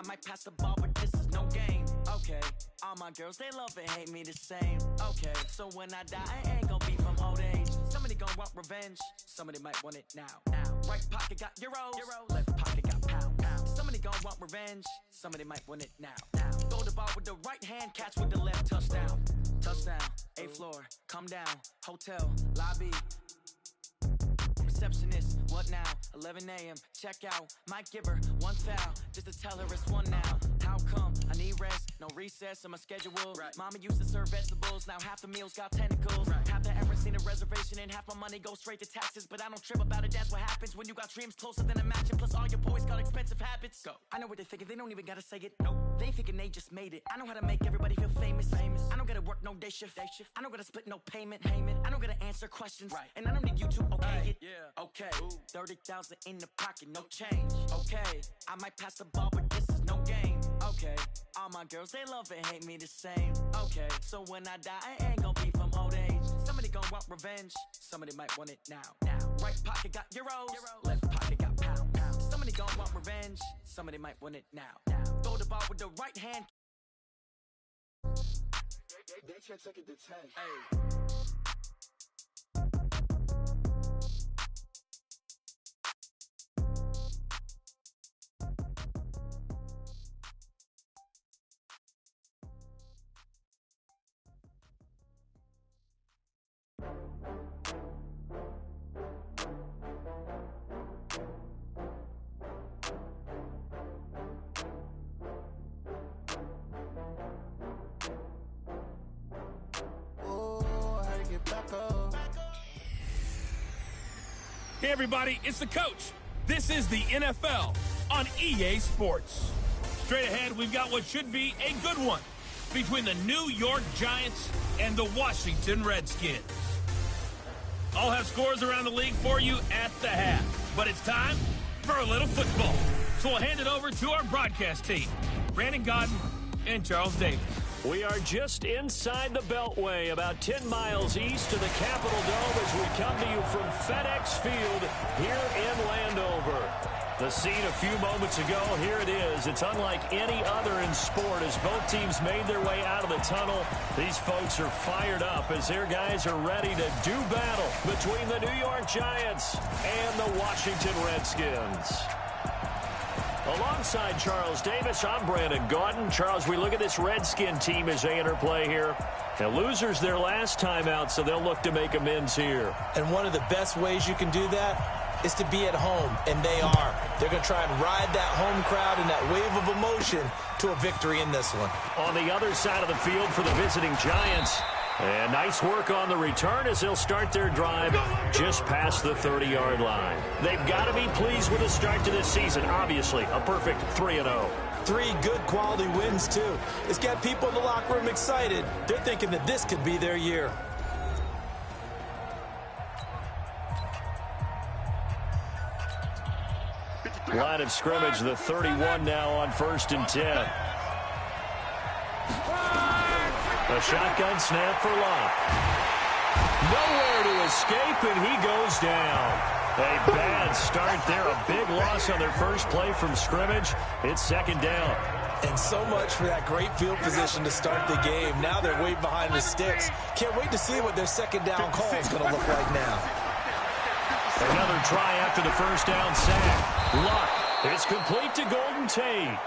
I might pass the ball, but this is no game. Okay, all my girls, they love and hate me the same. Okay, so when I die, I ain't gonna be from old age. Somebody gonna want revenge, somebody might want it now. Right pocket got euros, left pocket got pounds. Somebody gonna want revenge, somebody might want it now. Throw the ball with the right hand, catch with the left, touchdown. Touchdown, 8th floor, come down, hotel, lobby. Receptionist, what now? 11 a.m., check out. Might give her one foul, just to tell her it's one now. How come? I need rest, no recess in my schedule. Right. Mama used to serve vegetables, now half the meals got tentacles. Right. Have there ever seen a reservation and half my money goes straight to taxes? But I don't trip about it, that's what happens when you got dreams closer than a match. And plus all your boys got expensive habits. Go. I know what they're thinking, they don't even gotta say it. Nope. They thinking they just made it. I know how to make everybody feel famous. I don't gotta work no day shift. I don't gotta split no payment. I don't gotta answer questions. Right. And I don't need you to okay it. Yeah. Okay. 30,000 in the pocket, no change. Okay. I might pass the ball, but this is no game. Okay. All my girls, they love and hate me the same. Okay. So when I die, I ain't gonna be from old age. Somebody gonna want revenge. Somebody might want it now. Right pocket got euros. Left pocket got pounds. Somebody gonna want revenge. Somebody might want it now. Throw the ball with the right hand. They can't take it to 10. Hey. Hey everybody, it's the coach. This is the NFL on EA Sports. Straight ahead, we've got what should be a good one between the New York Giants and the Washington Redskins. I'll have scores around the league for you at the half, but it's time for a little football. So we'll hand it over to our broadcast team, Brandon Godden and Charles Davis. We are just inside the Beltway, about 10 miles east of the Capitol Dome as we come to you from FedEx Field here in Landover. The scene a few moments ago, here it is. It's unlike any other in sport as both teams made their way out of the tunnel. These folks are fired up as their guys are ready to do battle between the New York Giants and the Washington Redskins. Alongside Charles Davis, I'm Brandon Gaudin. Charles, we look at this Redskin team as they enter play here. Now, losers their last time out, so they'll look to make amends here. And one of the best ways you can do that is to be at home, and they are. They're going to try and ride that home crowd and that wave of emotion to a victory in this one. On the other side of the field for the visiting Giants. And nice work on the return as they'll start their drive just past the 30-yard line. They've got to be pleased with the start to this season. Obviously, a perfect 3-0. 3 good quality wins, too. It's got people in the locker room excited. They're thinking that this could be their year. Line of scrimmage, the 31 now on 1st and 10. A shotgun snap for Locke. Nowhere to escape, and he goes down. A bad start there. A big loss on their first play from scrimmage. It's 2nd down. And so much for that great field position to start the game. Now they're way behind the sticks. Can't wait to see what their 2nd down call is going to look like now. Another try after the 1st down sack. Locke is complete to Golden Tate.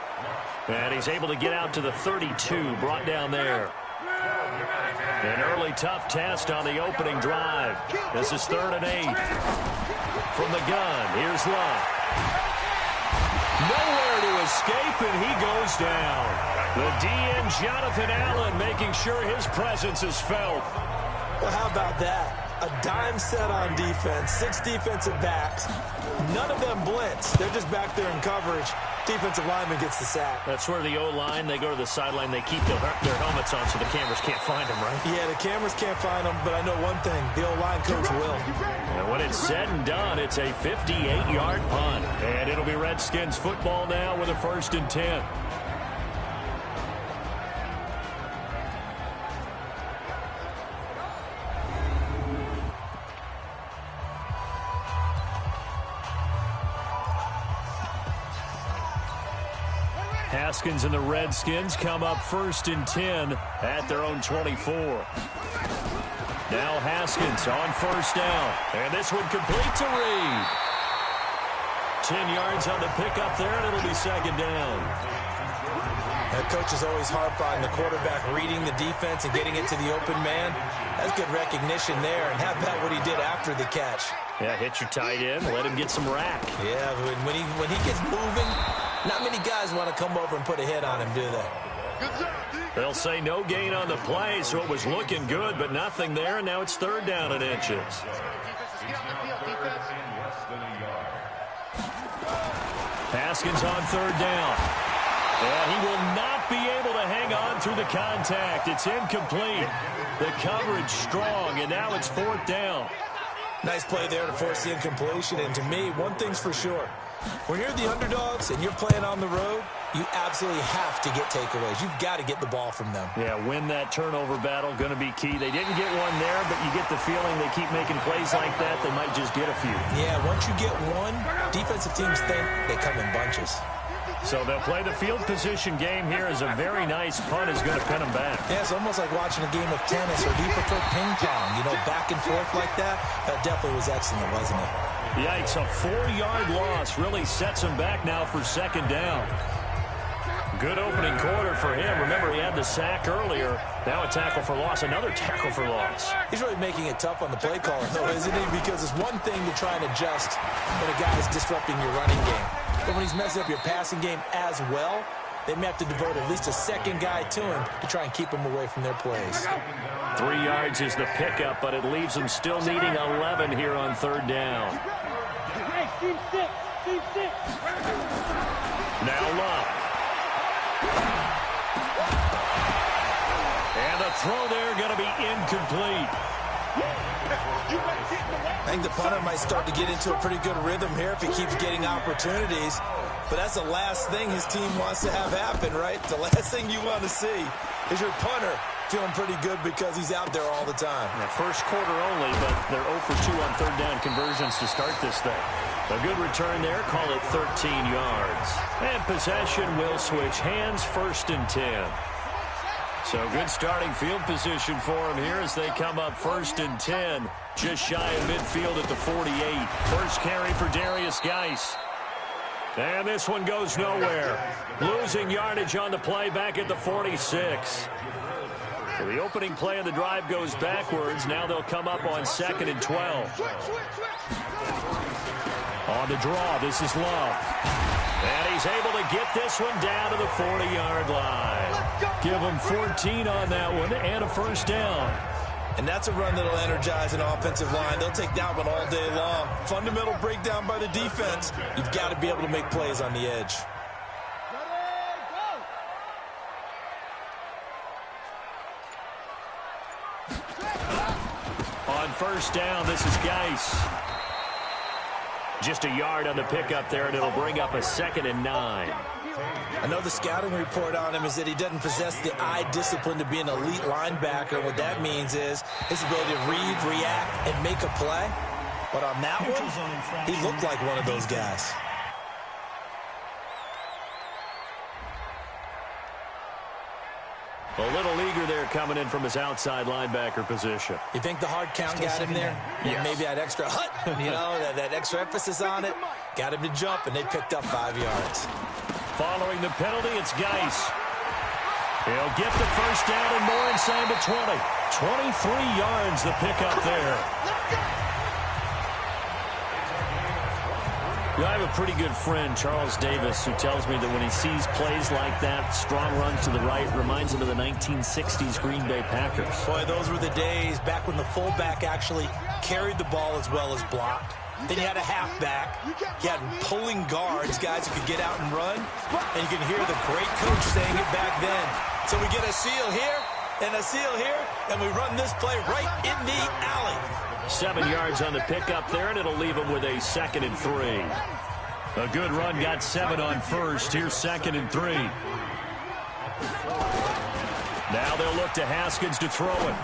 And he's able to get out to the 32, brought down there. An early tough test on the opening drive. This is 3rd and 8. From the gun, here's Locke. Nowhere to escape, and he goes down. The DN, Jonathan Allen, making sure his presence is felt. Well, how about that? A dime set on defense, 6 defensive backs. None of them blitz. They're just back there in coverage. Defensive lineman gets the sack. That's where the O-line, they go to the sideline, they keep their helmets on so the cameras can't find them, right? Yeah, the cameras can't find them, but I know one thing, the O-line coach will. And when it's said and done, it's a 58-yard punt. And it'll be Redskins football now with a 1st and 10. Haskins and the Redskins come up 1st and 10 at their own 24. Now Haskins on 1st down. And this one complete to Reed. 10 yards on the pickup there, and it'll be 2nd down. That coach is always harp on the quarterback reading the defense and getting it to the open man. That's good recognition there, and how about what he did after the catch? Yeah, hit your tight end, let him get some rack. Yeah, when he gets moving, not many guys want to come over and put a hit on him, do they? They'll say no gain on the play, so it was looking good, but nothing there, and now it's 3rd down and inches. Haskins on 3rd down. And he will not be able to hang on through the contact. It's incomplete. The coverage strong, and now it's 4th down. Nice play there to force the incompletion. And to me, one thing's for sure. When you're the underdogs and you're playing on the road, you absolutely have to get takeaways. You've got to get the ball from them. Yeah, win that turnover battle, going to be key. They didn't get one there, but you get the feeling they keep making plays like that, they might just get a few. Yeah, once you get one, defensive teams think they come in bunches. So they'll play the field position game here as a very nice punt is going to pin them back. Yeah, it's almost like watching a game of tennis, or do you prefer ping pong? You know, back and forth like that? That definitely was excellent, wasn't it? Yikes, a 4-yard loss really sets him back now for 2nd down. Good opening quarter for him. Remember, he had the sack earlier. Now a tackle for loss, another tackle for loss. He's really making it tough on the play caller, though, isn't he? Because it's one thing to try and adjust when a guy is disrupting your running game. But when he's messing up your passing game as well, they may have to devote at least a second guy to him to try and keep him away from their plays. 3 yards is the pickup, but it leaves them still needing 11 here on 3rd down. Now Love. And the throw there going to be incomplete. I think the punter might start to get into a pretty good rhythm here if he keeps getting opportunities. But that's the last thing his team wants to have happen, right? The last thing you want to see is your punter feeling pretty good because he's out there all the time. Yeah, 1st quarter only, but they're 0 for 2 on 3rd down conversions to start this thing. A good return there, call it 13 yards. And possession will switch hands, 1st and 10. So good starting field position for him here as they come up 1st and 10. Just shy of midfield at the 48. First carry for Darius Geis. And this one goes nowhere. Losing yardage on the play back at the 46. So the opening play of the drive goes backwards. Now they'll come up on 2nd and 12. On the draw, this is Love. And he's able to get this one down to the 40-yard line. Give him 14 on that one and a 1st down. And that's a run that'll energize an offensive line. They'll take that one all day long. Fundamental breakdown by the defense. You've got to be able to make plays on the edge. On 1st down, this is Geis. Just a yard on the pickup there, and it'll bring up a 2nd and 9. I know the scouting report on him is that he doesn't possess the eye discipline to be an elite linebacker. What that means is his ability to read, react, and make a play. But on that one, he looked like one of those guys. A little eager there coming in from his outside linebacker position. You think the hard count got him there? Yes. Maybe that extra hut, you know, that extra emphasis on it. Got him to jump, and they picked up 5 yards. Following the penalty, it's Geis. He'll get the 1st down and more inside the 20. 23 yards the pickup there. You know, I have a pretty good friend, Charles Davis, who tells me that when he sees plays like that, strong runs to the right, reminds him of the 1960s Green Bay Packers. Boy, those were the days back when the fullback actually carried the ball as well as blocked. Then you had a halfback. You had pulling guards, guys who could get out and run. And you can hear the great coach saying it back then. So we get a seal here and a seal here, and we run this play right in the alley. 7 yards on the pickup there, and it'll leave him with a 2nd and 3. A good run, got 7 on 1st. Here's 2nd and 3. Now they'll look to Haskins to throw it.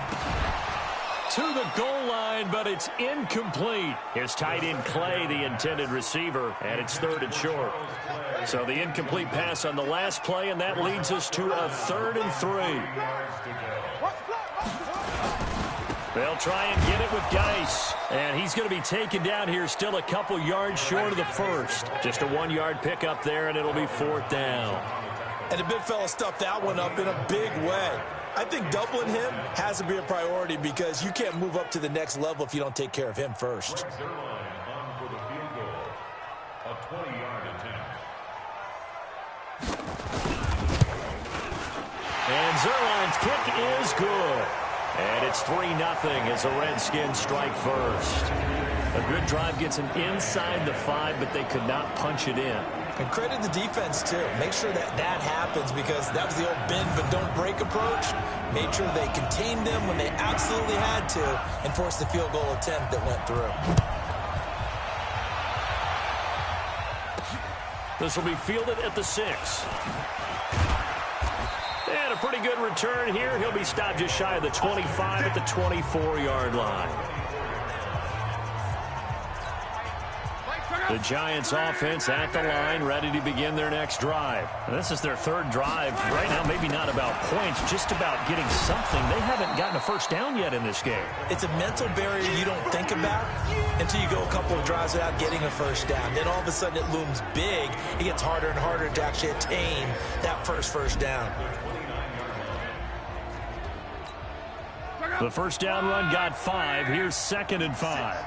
to the goal line, but it's incomplete. Here's tight end Clay, the intended receiver, and it's 3rd and short. So the incomplete pass on the last play, and that leads us to a 3rd and 3. They'll try and get it with Geis, and he's going to be taken down here still a couple yards short of the first. Just a 1-yard pickup there, and it'll be 4th down. And the big fella stuffed that one up in a big way. I think doubling him has to be a priority because you can't move up to the next level if you don't take care of him first. And Zerline's kick is good. And it's 3-0 as the Redskins strike first. A good drive gets them inside the 5, but they could not punch it in. And credit the defense, too. Make sure that that happens because that was the old bend but don't break approach. Made sure they contained them when they absolutely had to and forced the field goal attempt that went through. This will be fielded at the 6. And a pretty good return here. He'll be stopped just shy of the 25 at the 24-yard line. The Giants offense at the line, ready to begin their next drive. And this is their 3rd drive. Right now, maybe not about points, just about getting something. They haven't gotten a first down yet in this game. It's a mental barrier you don't think about until you go a couple of drives without getting a first down. Then all of a sudden it looms big. It gets harder and harder to actually attain that first down. The first down run got 5. Here's 2nd and 5.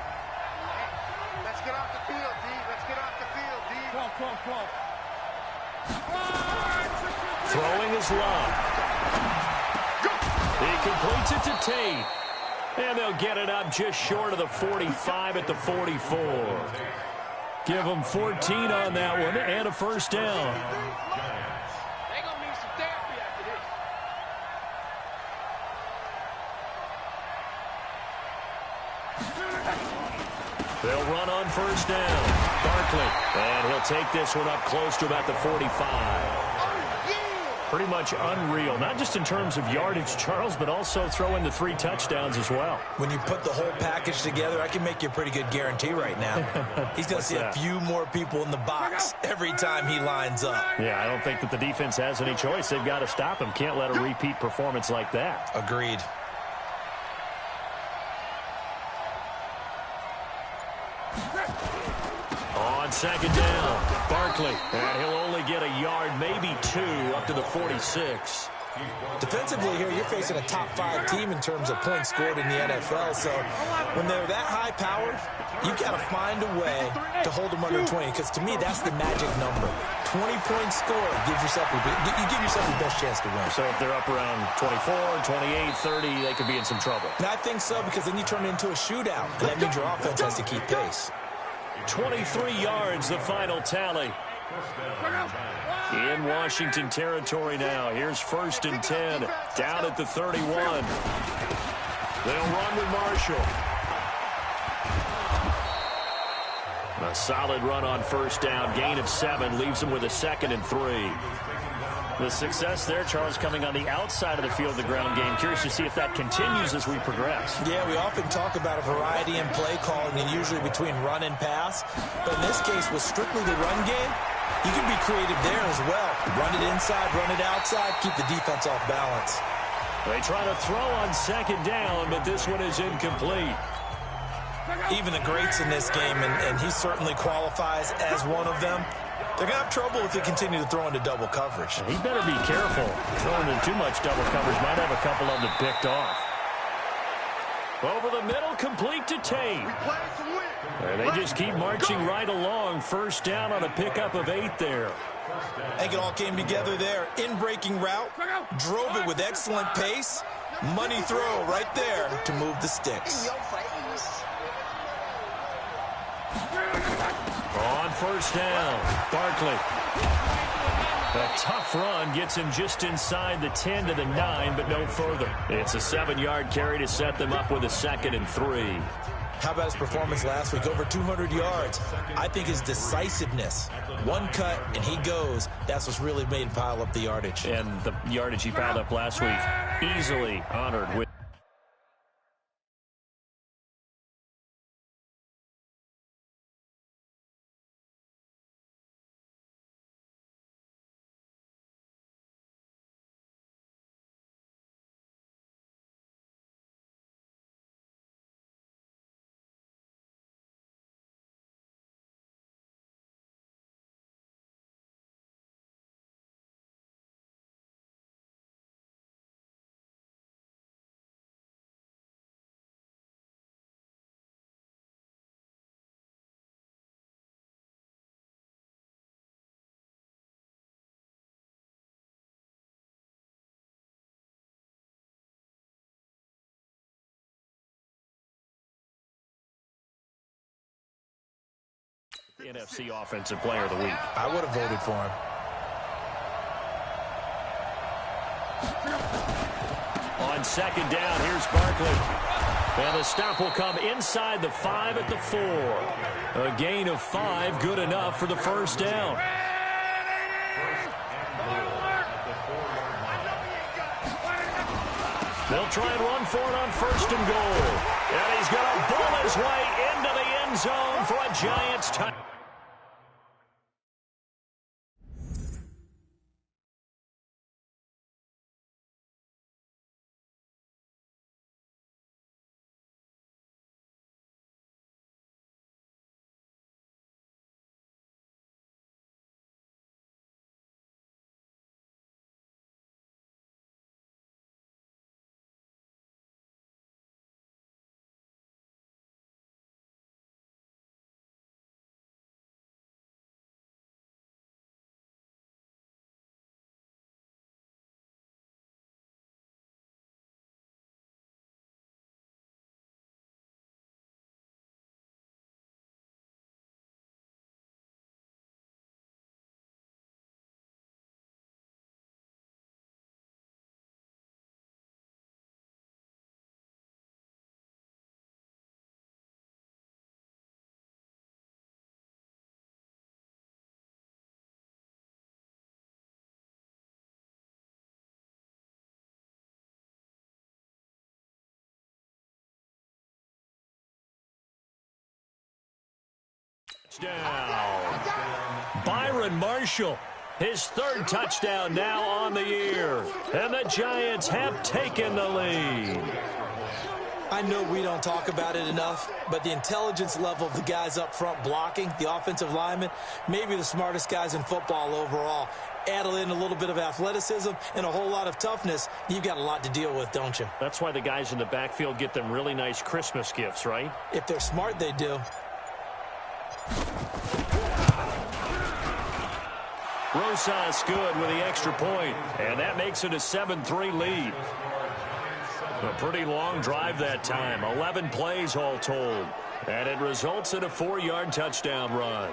Let's get off the field, D. Let's get off the field, D. Come on. Throwing is Love. He completes it to Tate. And they'll get it up just short of the 45 at the 44. Give them 14 on that one and a first down. They're going to need some therapy after this. They'll run on first down. Barkley. And he'll take this one up close to about the 45. Pretty much unreal, not just in terms of yardage, Charles, but also throw in the 3 touchdowns as well. When you put the whole package together, I can make you a pretty good guarantee right now. He's going to see a few more people in the box every time he lines up. Yeah, I don't think that the defense has any choice. They've got to stop him. Can't let a repeat performance like that. Agreed. On 2nd down, Barkley. And he'll only get a yard, maybe 2, up to the 46. Defensively here, you're facing a top 5 team in terms of points scored in the NFL. So when they're that high powered, you've got to find a way to hold them under 20. Because to me, that's the magic number. 20 points scored gives yourself you give yourself the best chance to win. So if they're up around 24, 28, 30, they could be in some trouble. And I think so, because then you turn it into a shootout. And that means your offense has to keep pace. 23 yards, the final tally. In Washington territory now. Here's 1st and 10, down at the 31. They'll run with Marshall. A solid run on first down. Gain of 7 leaves them with a 2nd and 3. The success there, Charles, coming on the outside of the field, the ground game. Curious to see if that continues as we progress. Yeah, we often talk about a variety in play calling and usually between run and pass. But in this case, with strictly the run game, you can be creative there as well. Run it inside, run it outside, keep the defense off balance. They try to throw on 2nd down, but this one is incomplete. Even the greats in this game, and he certainly qualifies as one of them, they're going to have trouble if they continue to throw into double coverage. He better be careful. Throwing in too much double coverage might have a couple of them picked off. Over the middle, complete to Tate. And they just keep marching right along. First down on a pickup of 8 there. I think it all came together there. In-breaking route, drove it with excellent pace. Money throw right there to move the sticks. On first down, Barkley. A tough run gets him just inside the 10 to the 9, but no further. It's a 7-yard carry to set them up with a 2nd and 3. How about his performance last week? Over 200 yards. I think his decisiveness, one cut and he goes, that's what's really made him pile up the yardage. And the yardage he piled up last week, easily honored with NFC Offensive Player of the Week. I would have voted for him. On second down, here's Barkley. And the stop will come inside the 5 at the 4. A gain of 5, good enough for the first down. They'll try and run for it on first and goal. And he's going to ball his way into the end zone for a Giants touchdown. Down. Byron Marshall, his third touchdown now on the year. And the Giants have taken the lead. I know we don't talk about it enough, but the intelligence level of the guys up front blocking, the offensive linemen, maybe the smartest guys in football overall. Add in a little bit of athleticism and a whole lot of toughness, you've got a lot to deal with, don't you? That's why the guys in the backfield get them really nice Christmas gifts, right? If they're smart, they do. Rosas good with the extra point, and that makes it a 7-3 lead. A pretty long drive that time, 11 plays all told, and it results in a 4-yard touchdown run.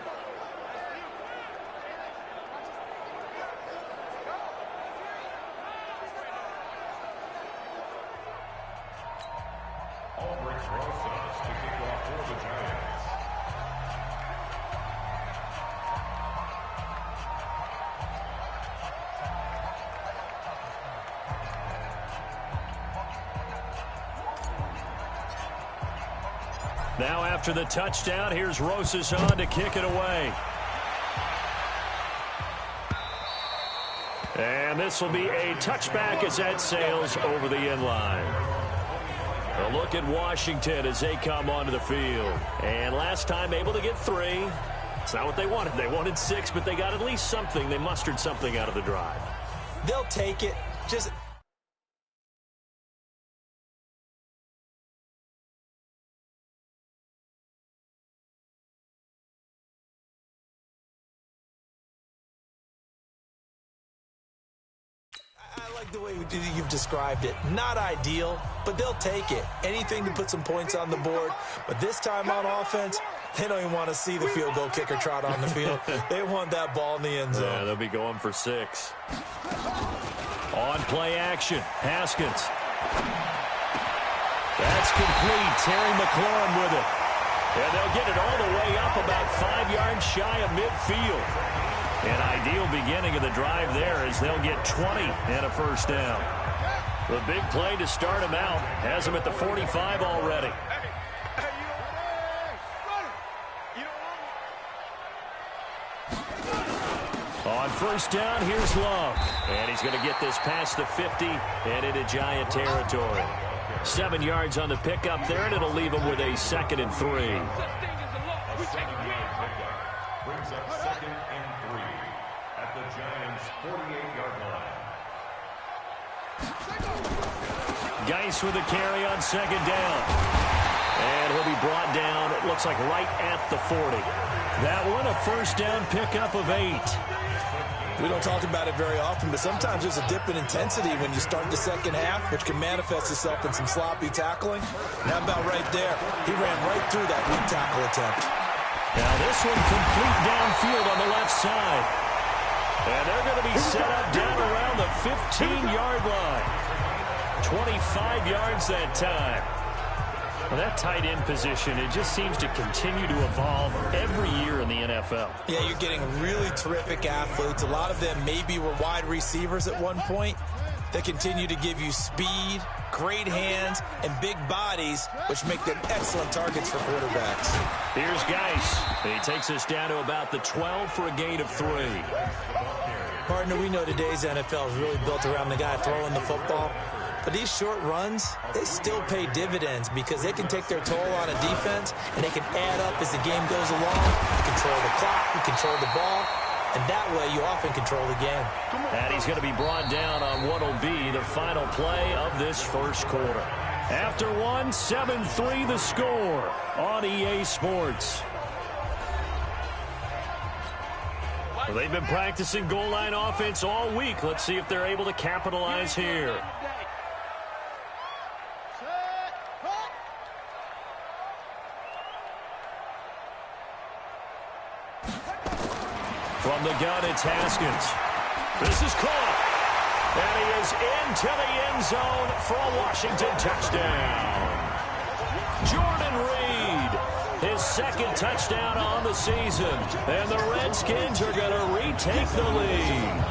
Now after the touchdown, here's Rosas on to kick it away. And this will be a touchback as that sails over the end line. A look at Washington as they come onto the field. And last time able to get 3. It's not what they wanted. They wanted 6, but they got at least something. They mustered something out of the drive. They'll take it. Just... I like the way you've described it. Not ideal, but they'll take it. Anything to put some points on the board. But this time on offense, they don't even want to see the field goal kicker trot on the field. They want that ball in the end zone. Yeah, they'll be going for 6. On play action, Haskins. That's complete. Terry McLaurin with it. And they'll get it all the way up about 5 yards shy of midfield. An ideal beginning of the drive there as they'll get 20 and a first down. The big play to start them out has them at the 45 already. On first down, here's Love. And he's going to get this past the 50 and into Giant territory. 7 yards on the pickup there, and it'll leave him with a 2nd and 3. Brings up 2nd and 3 at the Giants' 48-yard line. Geis with a carry on 2nd down. And he'll be brought down, it looks like right at the 40. That one a first down pickup of 8. We don't talk about it very often, but sometimes there's a dip in intensity when you start the second half, which can manifest itself in some sloppy tackling. And how about right there? He ran right through that weak tackle attempt. Now this one complete downfield on the left side. And they're going to be set up down around the 15-yard line. 25 yards that time. Well, that tight end position, it just seems to continue to evolve every year in the NFL. Yeah, you're getting really terrific athletes. A lot of them maybe were wide receivers at one point. They continue to give you speed, great hands, and big bodies, which make them excellent targets for quarterbacks. Here's Geis. He takes us down to about the 12 for a gain of 3. Partner, we know today's NFL is really built around the guy throwing the football. But these short runs, they still pay dividends because they can take their toll on a defense, and they can add up as the game goes along. You control the clock, you control the ball, and that way you often control the game. And he's going to be brought down on what will be the final play of this first quarter. After one, 7-3 the score on EA Sports. Well, they've been practicing goal line offense all week. Let's see if they're able to capitalize here. From the gun, it's Haskins. This is caught. And he is into the end zone for a Washington touchdown. Jordan Reed, his second touchdown on the season. And the Redskins are going to retake the lead.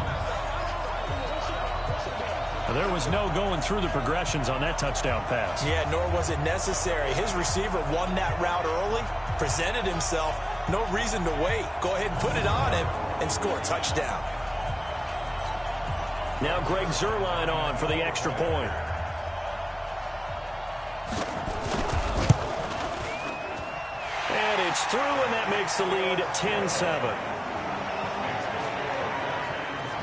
Well, there was no going through the progressions on that touchdown pass. Yeah, nor was it necessary. His receiver won that route early, presented himself. No reason to wait. Go ahead and put it on him and score a touchdown. Now Greg Zuerlein on for the extra point. And it's through, and that makes the lead 10-7.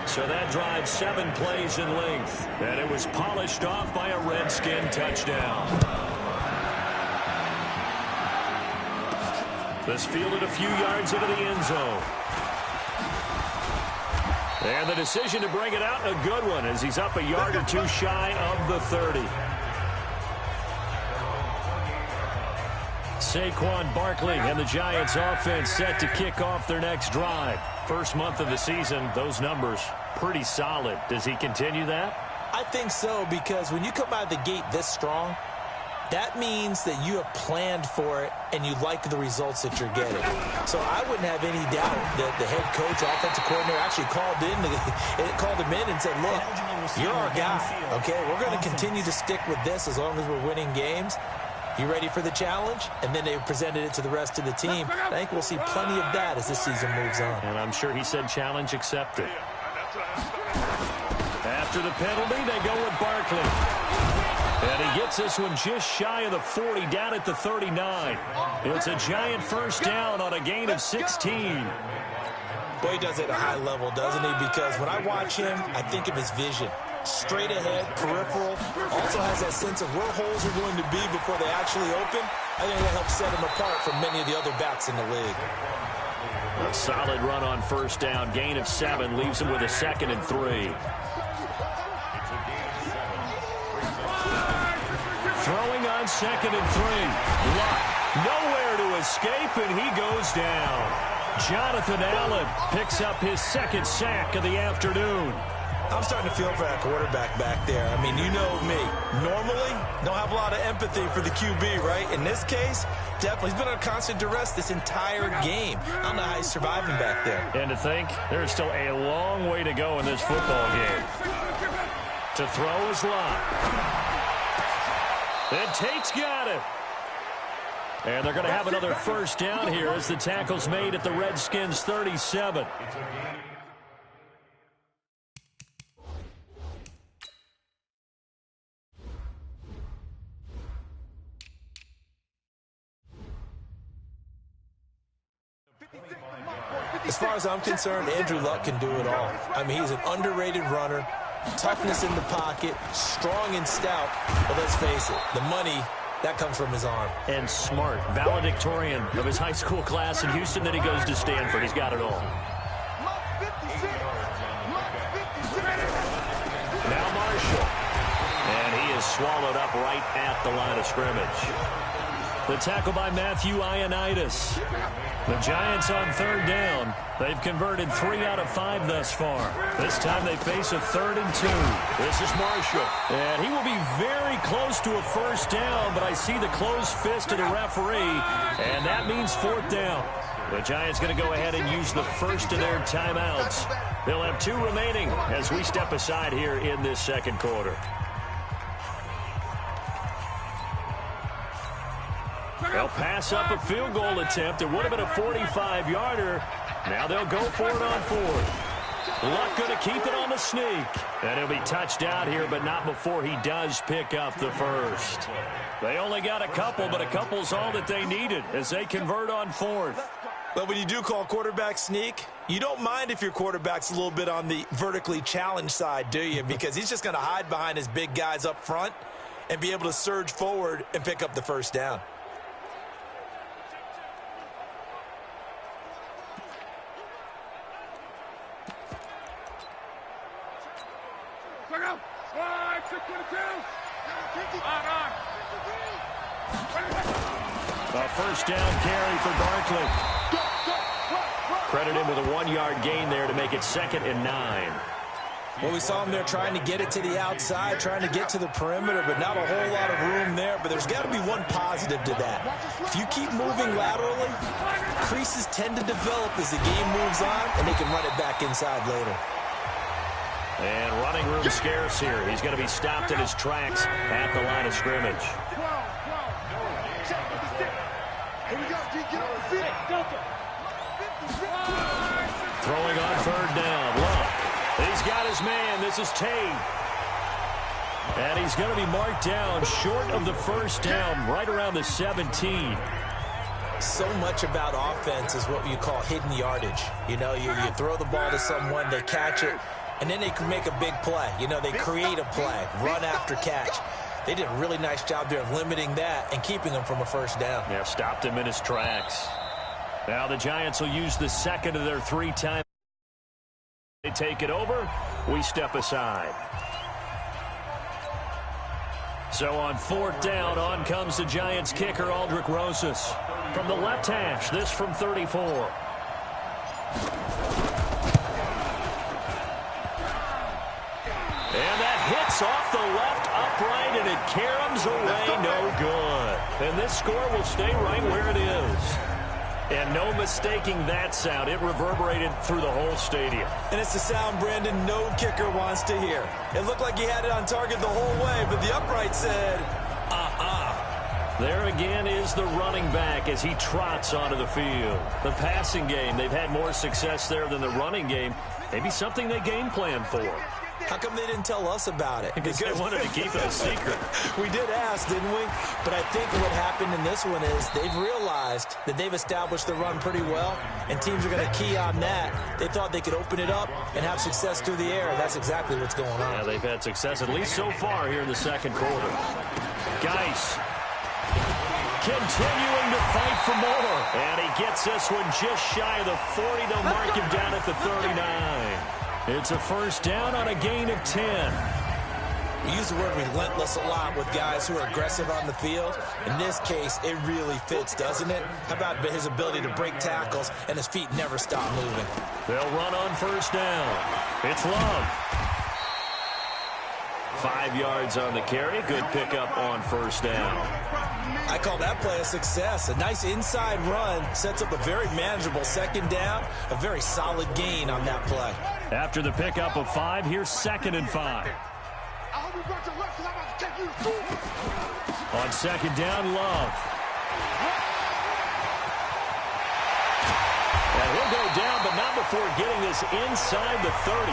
So that drives 7 plays in length. And it was polished off by a Redskin touchdown. This fielded a few yards into the end zone. And the decision to bring it out, a good one, as he's up a yard or two shy of the 30. Saquon Barkley and the Giants offense set to kick off their next drive. First month of the season, those numbers pretty solid. Does he continue that? I think so, because when you come out of the gate this strong, that means that you have planned for it and you like the results that you're getting. So I wouldn't have any doubt that the head coach, offensive coordinator actually called him in and said, look, you're our guy, okay? We're going to continue to stick with this as long as we're winning games. You ready for the challenge? And then they presented it to the rest of the team. I think we'll see plenty of that as this season moves on. And I'm sure he said challenge accepted. After the penalty, they go with Barkley. And he gets this one just shy of the 40, down at the 39. It's a Giant first down on a gain of 16. Boy, he does it at a high level, doesn't he? Because when I watch him, I think of his vision. Straight ahead, peripheral. Also has that sense of where holes are going to be before they actually open. I think that helps set him apart from many of the other backs in the league. A solid run on first down. Gain of 7 leaves him with a 2nd and 3. Throwing on 2nd and 3. Luck. Nowhere to escape, and he goes down. Jonathan Allen picks up his 2nd sack of the afternoon. I'm starting to feel for that quarterback back there. I mean, you know me. Normally, don't have a lot of empathy for the QB, right? In this case, definitely. He's been under constant duress this entire game. I don't know how he's surviving back there. And to think, there's still a long way to go in this football game. To throw is Lott. And Tate's got it. And they're going to have another first down here as the tackle's made at the Redskins' 37. As far as I'm concerned, Andrew Luck can do it all. I mean, he's an underrated runner, toughness in the pocket, strong and stout. But let's face it, the money, that comes from his arm. And smart, valedictorian of his high school class in Houston. Then he goes to Stanford. He's got it all. Now Marshall. And he is swallowed up right at the line of scrimmage. The tackle by Matthew Ioannidis. The Giants on third down. They've converted 3 out of 5 thus far. This time they face a 3rd and 2. This is Marshall. And he will be very close to a first down, but I see the closed fist of the referee, and that means 4th down. The Giants going to go ahead and use the first of their timeouts. They'll have 2 remaining as we step aside here in this second quarter. They'll pass up a field goal attempt. It would have been a 45-yarder. Now they'll go for it on 4th. Luck going to keep it on the sneak. And he'll be touched out here, but not before he does pick up the first. They only got a couple, but a couple's all that they needed as they convert on 4th. But when you do call quarterback sneak, you don't mind if your quarterback's a little bit on the vertically challenged side, do you? Because he's just going to hide behind his big guys up front and be able to surge forward and pick up the first down. A first down carry for Barkley. Credit him with a 1-yard gain there to make it 2nd and 9. Well, we saw him there trying to get it to the outside, trying to get to the perimeter, but not a whole lot of room there. But there's got to be one positive to that. If you keep moving laterally, creases tend to develop as the game moves on, and they can run it back inside later. And running room scarce here. He's going to be stopped in his tracks at the line of scrimmage. Throwing on 3rd down. Luck. He's got his man. This is Tate. And he's going to be marked down short of the first down, right around the 17. So much about offense is what you call hidden yardage. You know, you throw the ball to someone, they catch it, and then they can make a big play. You know, they create a play, run after catch. They did a really nice job there of limiting that and keeping him from a first down. Yeah, stopped him in his tracks. Now the Giants will use the second of their 3 times. They take it over. We step aside. So on 4th down, on comes the Giants kicker, Aldrick Rosas. From the left hash, this from 34. And that hits off the left upright, and it caroms away, no good. And this score will stay right where it is. And no mistaking that sound. It reverberated through the whole stadium. And it's the sound, Brandon, no kicker wants to hear. It looked like he had it on target the whole way, but the upright said, There again is the running back as he trots onto the field. The passing game, they've had more success there than the running game. Maybe something they game plan for. How come they didn't tell us about it? Because they wanted to keep it a secret. We did ask, didn't we? But I think what happened in this one is they've realized that they've established the run pretty well, and teams are going to key on that. They thought they could open it up and have success through the air. That's exactly what's going on. Yeah, they've had success, at least so far here in the second quarter. Geis continuing to fight for more. And he gets this one just shy of the 40. They'll mark him down at the 39. It's a first down on a gain of 10. We use the word relentless a lot with guys who are aggressive on the field. In this case, it really fits, doesn't it? How about his ability to break tackles and his feet never stop moving? They'll run on first down. It's Love. 5 yards on the carry. Good pickup on first down. I call that play a success. A nice inside run sets up a very manageable second down. A very solid gain on that play. After the pickup of 5, here's 2nd and 5. On second down, Love. And he'll go down, but not before getting this inside the 30.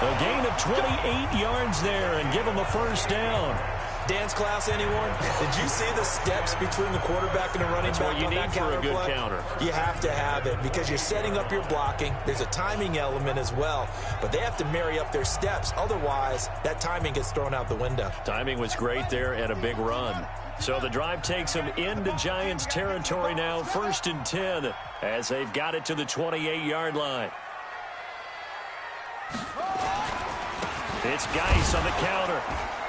A gain of 28 yards there and give him a first down. Dance class, anyone? Did you see the steps between the quarterback and the running back? That's what you need for a good counter. You have to have it because you're setting up your blocking. There's a timing element as well, but they have to marry up their steps. Otherwise, that timing gets thrown out the window. Timing was great there and a big run. So the drive takes them into Giants territory now, 1st and 10, as they've got it to the 28-yard line. It's Geis on the counter.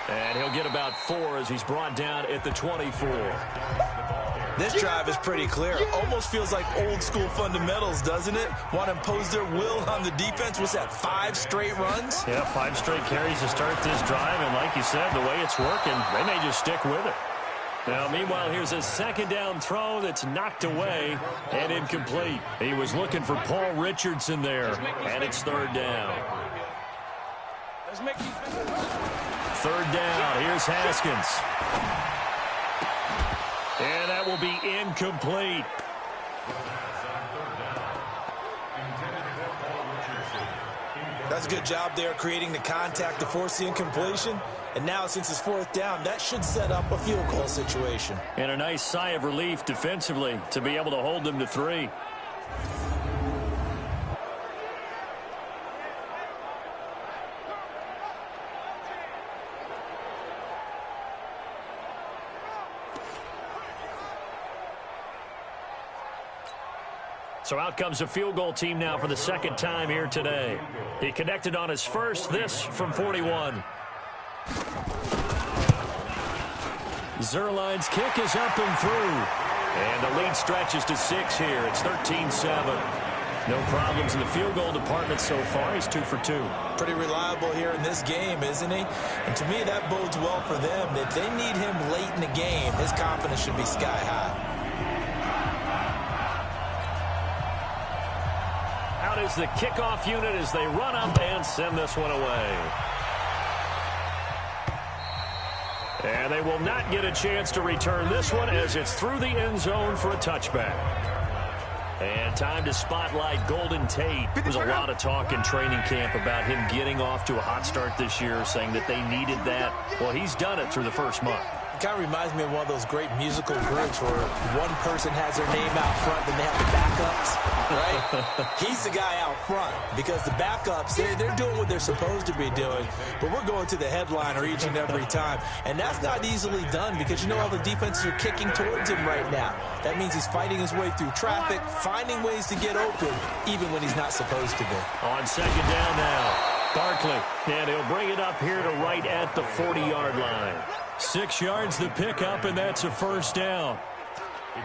And he'll get about 4 as he's brought down at the 24. This drive is pretty clear. Almost feels like old school fundamentals, doesn't it? Want to impose their will on the defense. What's that, 5 straight runs? Yeah, 5 straight carries to start this drive, and like you said, the way it's working, they may just stick with it. Now, meanwhile, here's a second down throw that's knocked away and incomplete. He was looking for Paul Richardson there, and it's third down. Third down, here's Haskins. And that will be incomplete. That's a good job there creating the contact to force the incompletion. And now, since it's fourth down, that should set up a field goal situation. And a nice sigh of relief defensively to be able to hold them to 3. So out comes a field goal team now for the second time here today. He connected on his first, this from 41. Zerline's kick is up and through. And the lead stretches to 6 here. It's 13-7. No problems in the field goal department so far. He's 2 for 2. Pretty reliable here in this game, isn't he? And to me, that bodes well for them. If they need him late in the game, his confidence should be sky high. Out is the kickoff unit as they run up and send this one away. And they will not get a chance to return this one as it's through the end zone for a touchback. And time to spotlight Golden Tate. There was a lot of talk in training camp about him getting off to a hot start this year, saying that they needed that. Well, he's done it through the first month. It kind of reminds me of one of those great musical groups where one person has their name out front, then they have the backups, right? He's the guy out front because the backups, they're doing what they're supposed to be doing, but we're going to the headliner each and every time. And that's not easily done because, you know, all the defenses are kicking towards him right now. That means he's fighting his way through traffic, finding ways to get open, even when he's not supposed to be. On second down now, Barkley, and he'll bring it up here to right at the 40-yard line. 6 yards the pickup, and that's a first down.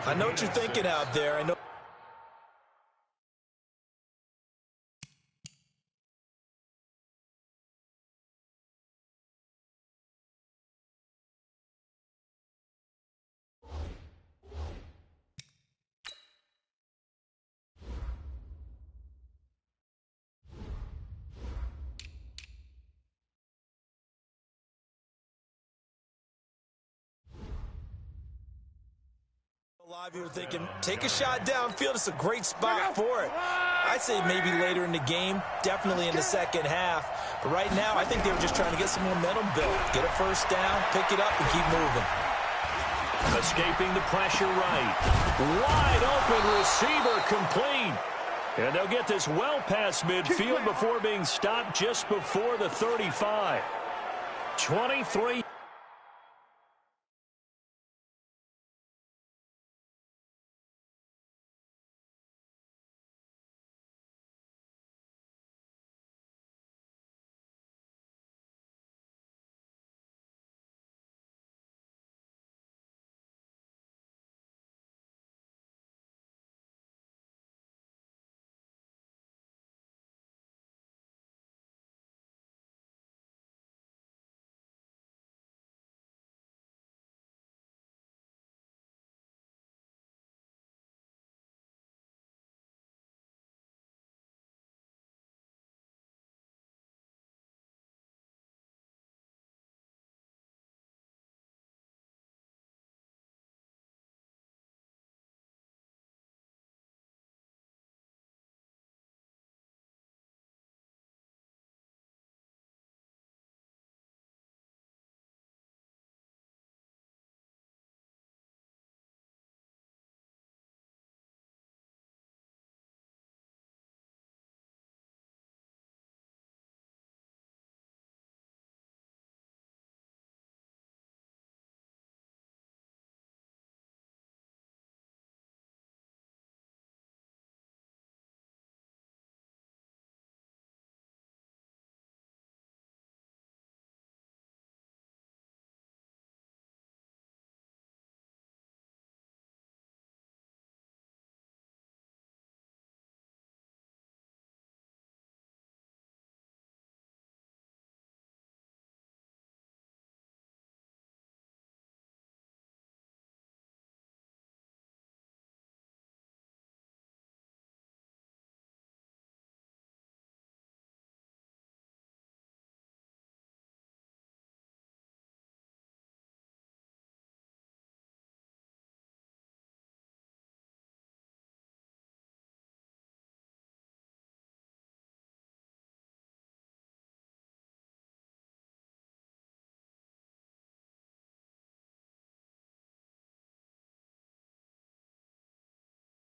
I know what you're thinking out there. I know. You're thinking, take a shot downfield. It's a great spot for it. I'd say maybe later in the game, definitely in the second half. But right now, I think they were just trying to get some momentum built. Get a first down, pick it up, and keep moving. Escaping the pressure right. Wide open receiver complete. And they'll get this well past midfield before being stopped just before the 35. 23